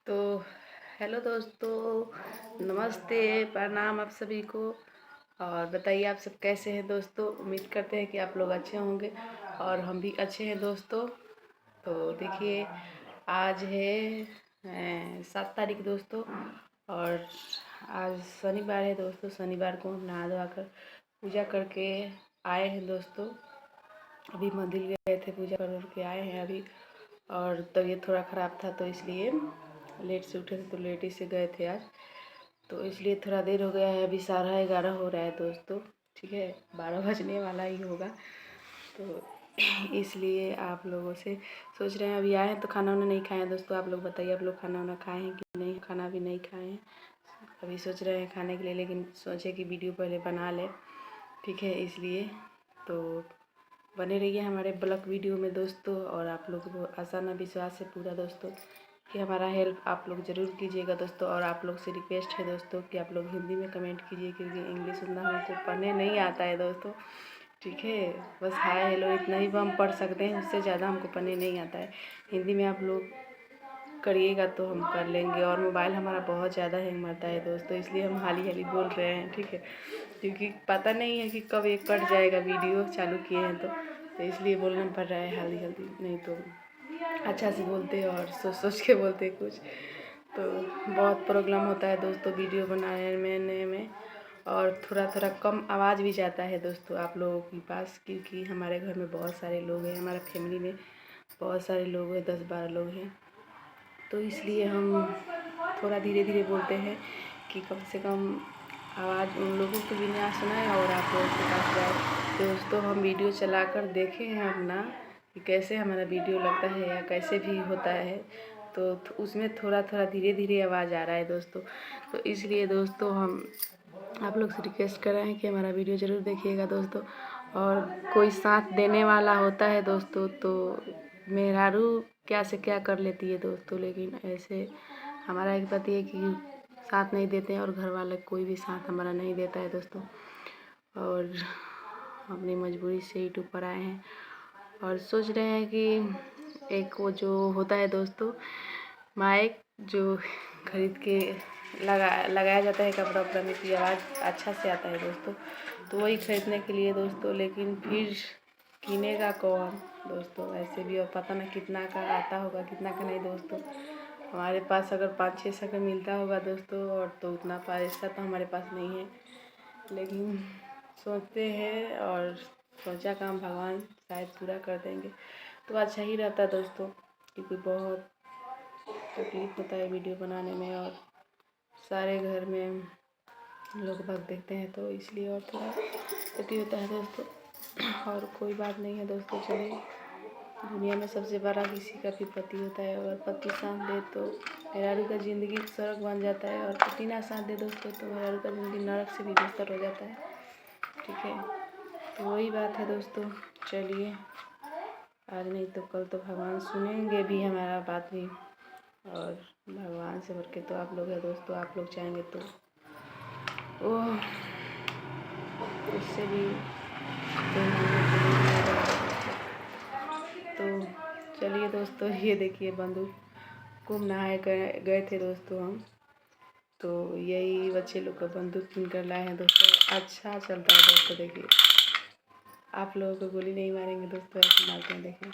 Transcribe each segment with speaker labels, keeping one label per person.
Speaker 1: तो हेलो दोस्तों, नमस्ते, प्रणाम आप सभी को। और बताइए आप सब कैसे हैं दोस्तों। उम्मीद करते हैं कि आप लोग अच्छे होंगे और हम भी अच्छे हैं दोस्तों। तो देखिए, आज है 7 तारीख दोस्तों। और आज शनिवार है दोस्तों। शनिवार को हम नहा धोआ कर पूजा करके आए हैं दोस्तों। अभी मंदिर गए थे, पूजा करके आए हैं अभी। और तबीयत थोड़ा ख़राब था तो इसलिए लेट से उठे थे, तो लेट ही से गए थे आज। तो इसलिए थोड़ा देर हो गया है, अभी 11:30 हो रहा है दोस्तों। ठीक है, 12 बजने वाला ही होगा। तो इसलिए आप लोगों से सोच रहे हैं, अभी आए हैं तो खाना वाना नहीं खाए हैं दोस्तों। आप लोग बताइए, आप लोग खाना वाना खाए हैं कि नहीं। खाना भी नहीं खाए हैं, अभी सोच रहे हैं खाने के लिए, लेकिन सोचे कि वीडियो पहले बना लें। ठीक है, इसलिए तो बने रहिए हमारे ब्लॉग वीडियो में दोस्तों। और आप लोगों को आशा ना विश्वास है पूरा दोस्तों कि हमारा हेल्प आप लोग ज़रूर कीजिएगा दोस्तों। और आप लोग से रिक्वेस्ट है दोस्तों कि आप लोग हिंदी में कमेंट कीजिए, क्योंकि इंग्लिश उतना हमको पढ़ने नहीं आता है दोस्तों। ठीक है, बस हाय हेलो इतना ही हम पढ़ सकते हैं, उससे ज़्यादा हमको पढ़ने नहीं आता है। हिंदी में आप लोग करिएगा तो हम कर लेंगे। और मोबाइल हमारा बहुत ज़्यादा हैंग मारता है दोस्तों, इसलिए हम हाली हाली बोल रहे हैं। ठीक है, क्योंकि पता नहीं है कि कब ये कट जाएगा, वीडियो चालू किए हैं तो इसलिए बोलना पड़ रहा है हाली हाली। नहीं तो अच्छा से बोलते और सोच सोच के बोलते कुछ। तो बहुत प्रॉब्लम होता है दोस्तों वीडियो बनाने में। और थोड़ा थोड़ा कम आवाज़ भी जाता है दोस्तों आप लोगों के पास, क्योंकि हमारे घर में बहुत सारे लोग हैं, हमारा फैमिली में बहुत सारे लोग हैं, 10-12 लोग हैं। तो इसलिए हम थोड़ा धीरे धीरे बोलते हैं कि कम से कम आवाज़ उन लोगों को भी ना सुनाए और आप लोगों के पास जाए। दोस्तों हम वीडियो चलाकर देखे हैं अपना कि कैसे हमारा वीडियो लगता है या कैसे भी होता है। तो उसमें थोड़ा थोड़ा धीरे धीरे आवाज़ आ रहा है दोस्तों। तो इसलिए दोस्तों हम आप लोग से रिक्वेस्ट कर रहे हैं कि हमारा वीडियो ज़रूर देखिएगा दोस्तों। और कोई साथ देने वाला होता है दोस्तों तो मेहरारू क्या से क्या कर लेती है दोस्तों, लेकिन ऐसे हमारा एक पति है कि साथ नहीं देते हैं और घर वाले कोई भी साथ हमारा नहीं देता है दोस्तों। और अपनी मजबूरी से ही ऊपर आए हैं और सोच रहे हैं कि एक वो जो होता है दोस्तों माइक, जो खरीद के लगाया जाता है कपड़ा उपड़ा में कि आवाज़ अच्छा से आता है दोस्तों। तो वही खरीदने के लिए दोस्तों, लेकिन फिर किनेगा कौन दोस्तों। ऐसे भी और पता ना कितना का आता होगा कितना का नहीं दोस्तों। हमारे पास अगर 500-600 का मिलता होगा दोस्तों, और तो उतना पैसा तो हमारे पास नहीं है, लेकिन सोचते हैं और सोचा काम भगवान शायद पूरा कर देंगे तो अच्छा ही रहता दोस्तों। क्योंकि बहुत तकलीफ़ होता है वीडियो बनाने में, और सारे घर में लोग बाग देखते हैं तो इसलिए और थोड़ा क्षति होता है दोस्तों। और कोई बात नहीं है दोस्तों, चलिए। दुनिया में सबसे बड़ा किसी का भी पति होता है, अगर पति साथ दे तो मेहरारू का ज़िंदगी स्वर्ग बन जाता है, और पति ना साथ दे दोस्तों तो मेहरारू का ज़िंदगी नरक से भी बदतर हो जाता है। ठीक है, तो वही बात है दोस्तों। चलिए, आज नहीं तो कल तो भगवान सुनेंगे भी हमारा बात भी। और भगवान से बढ़ के तो आप लोग हैं दोस्तों। आप लोग चाहेंगे तो वो उससे भी तो चलिए दोस्तों, ये देखिए बंदूक खूब नहाए गए थे दोस्तों हम। तो यही बच्चे लोग का बंदूक किन कर लाए हैं दोस्तों। अच्छा चलता है दोस्तों। देखिए, आप लोगों को गोली नहीं मारेंगे दोस्तों, ऐसे मारते हैं। देखें,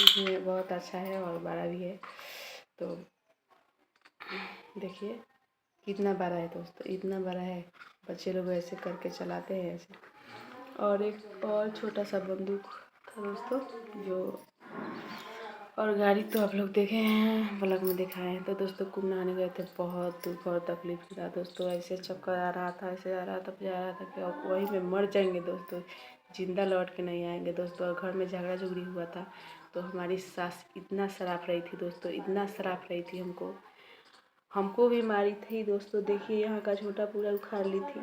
Speaker 1: इसमें बहुत अच्छा है और बड़ा भी है। तो देखिए कितना बड़ा है दोस्तों, इतना बड़ा है। बच्चे लोग ऐसे करके चलाते हैं ऐसे। और एक और छोटा सा बंदूक था दोस्तों जो, और गाड़ी तो आप लोग देखे हैं, ब्लॉग में दिखाए हैं। तो दोस्तों कुंभ नहाने गए थे, बहुत दुख और तकलीफ था दोस्तों। ऐसे चक्कर आ रहा था, ऐसे आ रहा था, जा रहा था कि अब वहीं पे मर जाएंगे दोस्तों, जिंदा लौट के नहीं आएंगे दोस्तों। और घर में झगड़ा झुगड़ी हुआ था, तो हमारी सास इतना शराब रही थी दोस्तों, इतना शराब रही थी हमको भी मारी थी दोस्तों। देखिए यहाँ का झोंटा पूरा उखाड़ ली थी,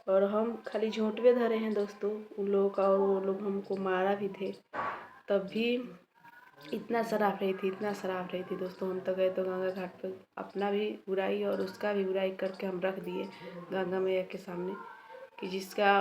Speaker 1: और हम खाली झोंटवे धरे हैं दोस्तों उन लोगों का, और वो लोग हमको मारा भी थे। तब भी इतना शराब रही थी, इतना शराब रही थी दोस्तों। हम तो गए तो गंगा घाट पर अपना भी बुराई और उसका भी बुराई करके हम रख दिए गंगा मैया के सामने, कि जिसका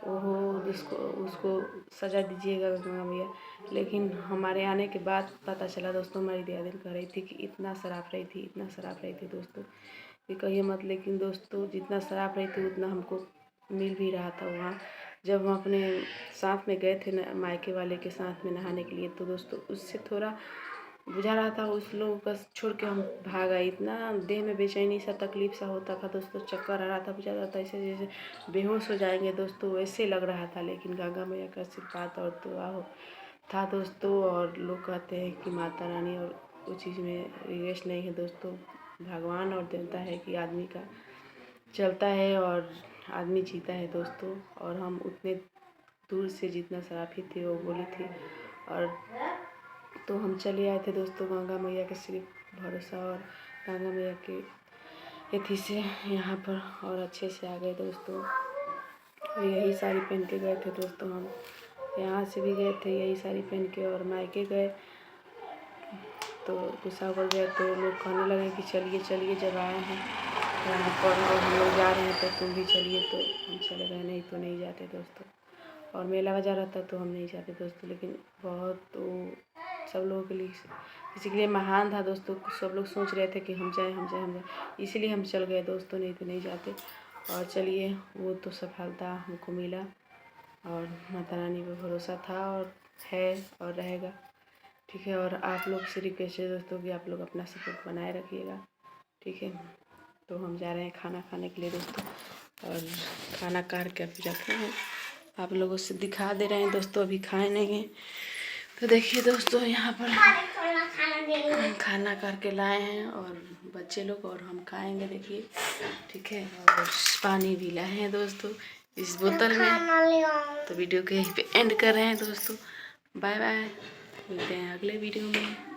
Speaker 1: ओहो जिसको उसको सजा दीजिएगा गंगा मैया। लेकिन हमारे आने के बाद पता चला दोस्तों, हमारी दीदी कह रही थी कि इतना शराब रही थी, इतना शराब रही थी दोस्तों कि कहिए मत। लेकिन दोस्तों जितना शराब रही थी उतना हमको मिल भी रहा था वहाँ, जब हम अपने साथ में गए थे न मायके वाले के साथ में नहाने के लिए। तो दोस्तों उससे थोड़ा बुझा रहा था, उस लोगों का छोड़ के हम भाग आए। इतना देह में बेचैनी सा तकलीफ सा होता था दोस्तों, चक्कर आ रहा था, बुझा रहा था ऐसे जैसे बेहोश हो जाएंगे दोस्तों, वैसे लग रहा था। लेकिन गंगा मैया का आशीर्वाद और दुआ हो था दोस्तों। और लोग कहते हैं कि माता रानी और उस चीज़ में रिवेश नहीं है दोस्तों, भगवान और देवता है कि आदमी का चलता है और आदमी जीता है दोस्तों। और हम उतने दूर से जितना शराफी थी वो बोली थी, और तो हम चले आए थे दोस्तों गंगा मैया के सिर्फ भरोसा और गंगा मैया के एथी से यहाँ पर, और अच्छे से आ गए दोस्तों। और यही साड़ी पहन के गए थे दोस्तों, हम यहाँ से भी गए थे यही साड़ी पहन के, और मायके गए तो कुशावर गए तो लोग कहने लगे कि चलिए चलिए, जब आए हैं यहाँ पर और हम लोग जा रहे हैं तो तुम भी चलिए। तो हम चले गए, नहीं तो नहीं जाते दोस्तों। और मेला बाजार रहता तो हम नहीं जाते दोस्तों। लेकिन बहुत सब लोगों के लिए, किसी के लिए महान था दोस्तों। सब लोग सोच रहे थे कि हम जाएं हम जाएं हम जाएं, इसीलिए हम चल गए दोस्तों, नहीं तो नहीं जाते। और चलिए वो तो सफलता हमको मिला, और माता रानी पे भरोसा था और है और रहेगा, ठीक है। और आप लोग से रिक्वेस्ट है दोस्तों कि आप लोग अपना सपोर्ट बनाए रखिएगा, ठीक है। तो हम जा रहे हैं खाना खाने के लिए दोस्तों, और खाना काट के अभी रखे हैं, आप लोगों से दिखा दे रहे हैं दोस्तों, अभी खाए नहीं हैं। तो देखिए दोस्तों यहाँ पर खाना करके लाए हैं, और बच्चे लोग और हम खाएंगे देखिए, ठीक है। और पानी भी लाए हैं दोस्तों इस बोतल में। तो वीडियो के यहीं पे एंड कर रहे हैं दोस्तों, बाय बाय, मिलते हैं अगले वीडियो में।